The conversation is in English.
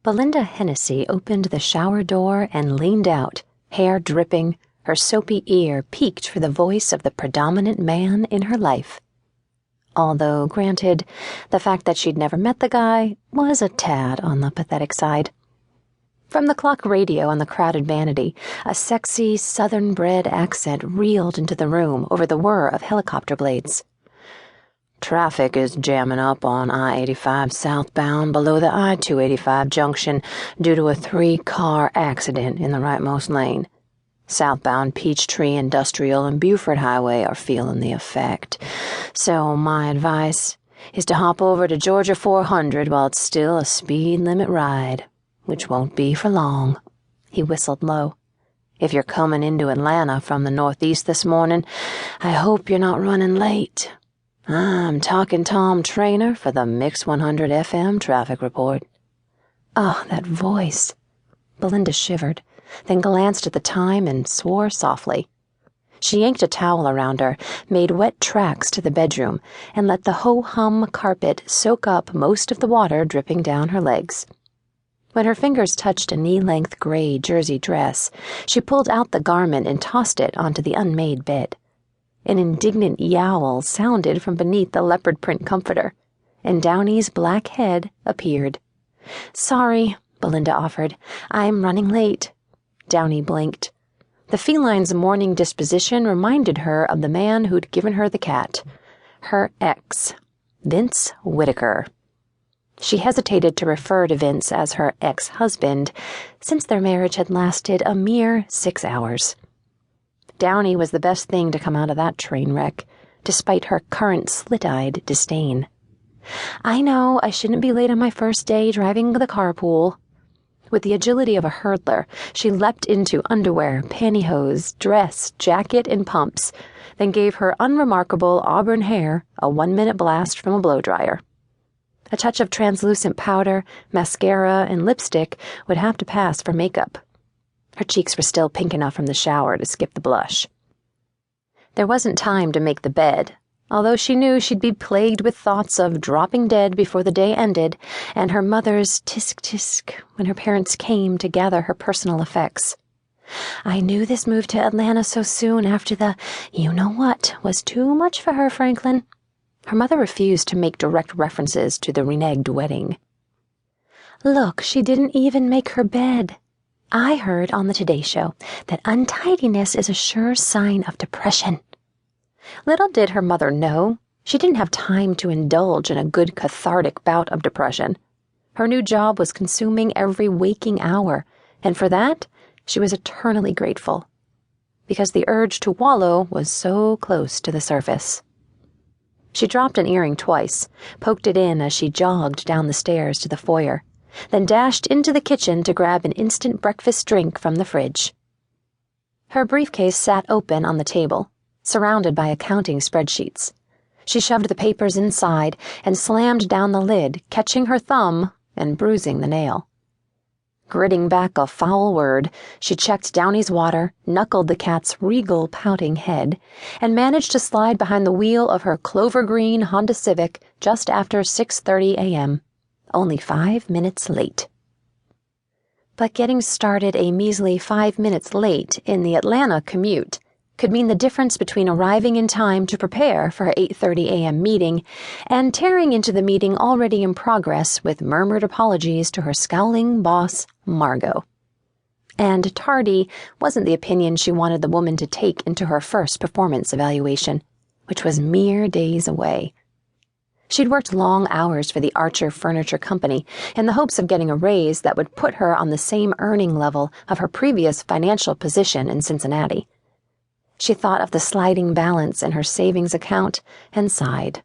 Belinda Hennessy opened the shower door and leaned out, hair dripping, her soapy ear peaked for the voice of the predominant man in her life. Although, granted, the fact that she'd never met the guy was a tad on the pathetic side. From the clock radio on the crowded vanity, a sexy, southern-bred accent reeled into the room over the whir of helicopter blades. Traffic is jamming up on I-85 southbound below the I-285 junction due to a 3-car accident in the rightmost lane. Southbound Peachtree Industrial and Buford Highway are feeling the effect. So my advice is to hop over to Georgia 400 while it's still a speed limit ride, which won't be for long. He whistled low. If you're coming into Atlanta from the northeast this morning, I hope you're not running late. I'm talking Tom Trainer for the Mix 100 FM traffic report. Oh, that voice. Belinda shivered, then glanced at the time and swore softly. She yanked a towel around her, made wet tracks to the bedroom, and let the ho-hum carpet soak up most of the water dripping down her legs. When her fingers touched a knee-length gray jersey dress, she pulled out the garment and tossed it onto the unmade bed. An indignant yowl sounded from beneath the leopard print comforter, and Downey's black head appeared. Sorry, Belinda offered. I'm running late. Downey blinked. The feline's morning disposition reminded her of the man who'd given her the cat. Her ex, Vince Whitaker. She hesitated to refer to Vince as her ex-husband, since their marriage had lasted a mere 6 hours. Downey was the best thing to come out of that train wreck, despite her current slit-eyed disdain. I know I shouldn't be late on my first day driving the carpool. With the agility of a hurdler, she leapt into underwear, pantyhose, dress, jacket, and pumps, then gave her unremarkable auburn hair a 1-minute blast from a blow-dryer. A touch of translucent powder, mascara, and lipstick would have to pass for makeup. Her cheeks were still pink enough from the shower to skip the blush. There wasn't time to make the bed, although she knew she'd be plagued with thoughts of dropping dead before the day ended and her mother's tisk-tisk when her parents came to gather her personal effects. I knew this move to Atlanta so soon after the you-know-what was too much for her, Franklin. Her mother refused to make direct references to the reneged wedding. Look, she didn't even make her bed. I heard on the Today Show that untidiness is a sure sign of depression. Little did her mother know, she didn't have time to indulge in a good cathartic bout of depression. Her new job was consuming every waking hour, and for that, she was eternally grateful. Because the urge to wallow was so close to the surface. She dropped an earring twice, poked it in as she jogged down the stairs to the foyer, then dashed into the kitchen to grab an instant breakfast drink from the fridge. Her briefcase sat open on the table, surrounded by accounting spreadsheets. She shoved the papers inside and slammed down the lid, catching her thumb and bruising the nail. Gritting back a foul word, she checked Downey's water, knuckled the cat's regal pouting head, and managed to slide behind the wheel of her clover-green Honda Civic just after 6:30 a.m., only 5 minutes late. But getting started a measly 5 minutes late in the Atlanta commute could mean the difference between arriving in time to prepare for her 8:30 a.m. meeting and tearing into the meeting already in progress with murmured apologies to her scowling boss, Margot. And tardy wasn't the opinion she wanted the woman to take into her first performance evaluation, which was mere days away. She'd worked long hours for the Archer Furniture Company in the hopes of getting a raise that would put her on the same earning level of her previous financial position in Cincinnati. She thought of the sliding balance in her savings account and sighed.